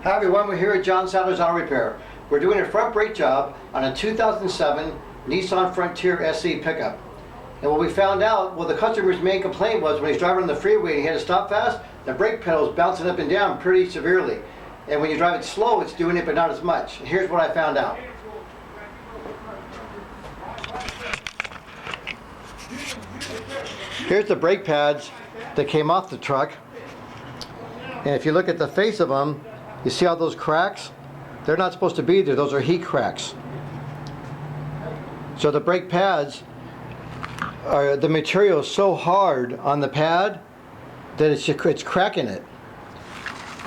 Hi everyone, we're here at John Sadler's Auto Repair. We're doing a front brake job on a 2007 Nissan Frontier SE pickup. And what we found out, well, the customer's main complaint was when he's driving on the freeway and he had to stop fast, the brake pedal's bouncing up and down pretty severely. And when you drive it slow, it's doing it, but not as much. And here's what I found out. Here's the brake pads that came off the truck. And if you look at the face of them, you see all those cracks? They're not supposed to be there. Those are heat cracks. So the brake pads, the material is so hard on the pad that it's cracking it.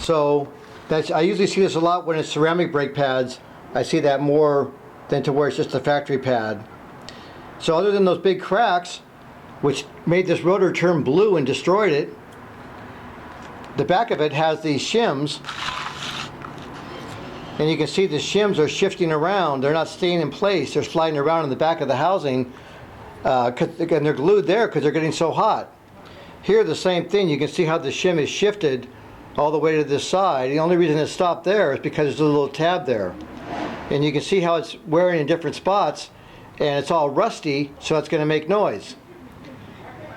So I usually see this a lot when it's ceramic brake pads. I see that more than to where it's just a factory pad. So other than those big cracks, which made this rotor turn blue and destroyed it, the back of it has these shims, and you can see the shims are shifting around. They're not staying in place. They're sliding around in the back of the housing, and they're glued there because they're getting so hot. Here, the same thing. You can see how the shim is shifted all the way to this side. The only reason it stopped there is because there's a little tab there. And you can see how it's wearing in different spots, and it's all rusty, so it's going to make noise.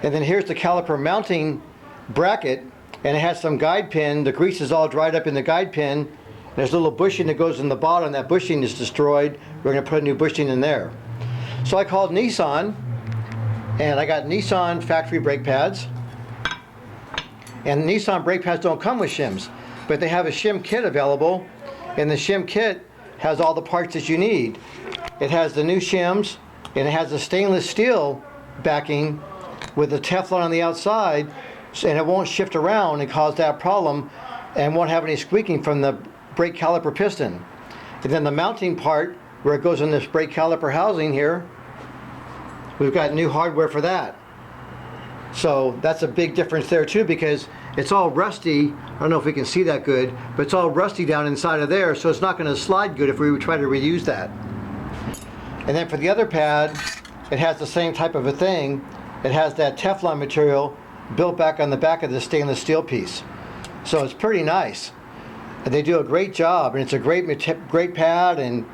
And then here's the caliper mounting bracket, and it has some guide pin. The grease is all dried up in the guide pin. There's a little bushing that goes in the bottom. That bushing is destroyed. We're going to put a new bushing in there. So I called Nissan, and I got Nissan factory brake pads. And Nissan brake pads don't come with shims, but they have a shim kit available, and the shim kit has all the parts that you need. It has the new shims, and it has a stainless steel backing with the Teflon on the outside, and it won't shift around and cause that problem, and won't have any squeaking from the brake caliper piston. And then the mounting part, where it goes in this brake caliper housing here, we've got new hardware for that. So that's a big difference there too, because it's all rusty. I don't know if we can see that good, but it's all rusty down inside of there, so it's not going to slide good if we try to reuse that. And then for the other pad, it has the same type of a thing. It has that Teflon material built back on the back of the stainless steel piece. So it's pretty nice. And they do a great job, and it's a great pad. And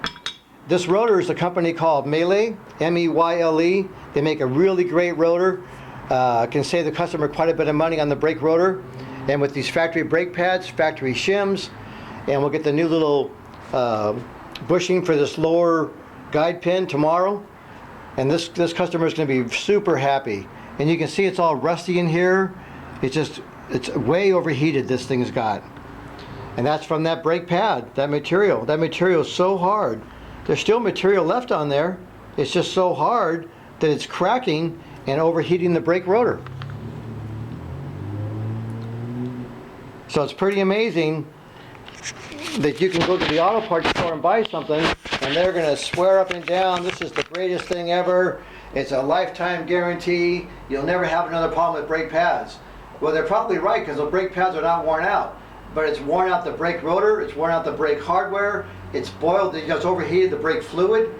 this rotor is a company called Meyle, M-E-Y-L-E. They make a really great rotor. Can save the customer quite a bit of money on the brake rotor. And with these factory brake pads, factory shims, and we'll get the new little bushing for this lower guide pin tomorrow. And this customer is going to be super happy. And you can see it's all rusty in here. It's way overheated, this thing's got. And that's from that brake pad, that material. That material is so hard. There's still material left on there. It's just so hard that it's cracking and overheating the brake rotor. So it's pretty amazing that you can go to the auto parts store and buy something, and they're going to swear up and down, this is the greatest thing ever. It's a lifetime guarantee. You'll never have another problem with brake pads. Well, they're probably right, because the brake pads are not worn out. But it's worn out the brake rotor, it's worn out the brake hardware, it's boiled, it's overheated the brake fluid.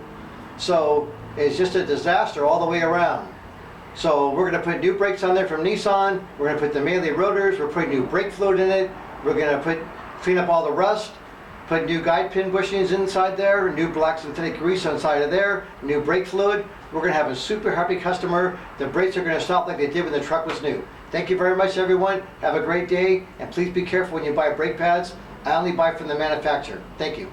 So it's just a disaster all the way around. So we're going to put new brakes on there from Nissan. We're going to put the Meyle rotors. We're putting new brake fluid in it. We're going to clean up all the rust, put new guide pin bushings inside there, new black synthetic grease inside of there, new brake fluid. We're going to have a super happy customer. The brakes are going to stop like they did when the truck was new. Thank you very much, everyone. Have a great day, and please be careful when you buy brake pads. I only buy from the manufacturer. Thank you.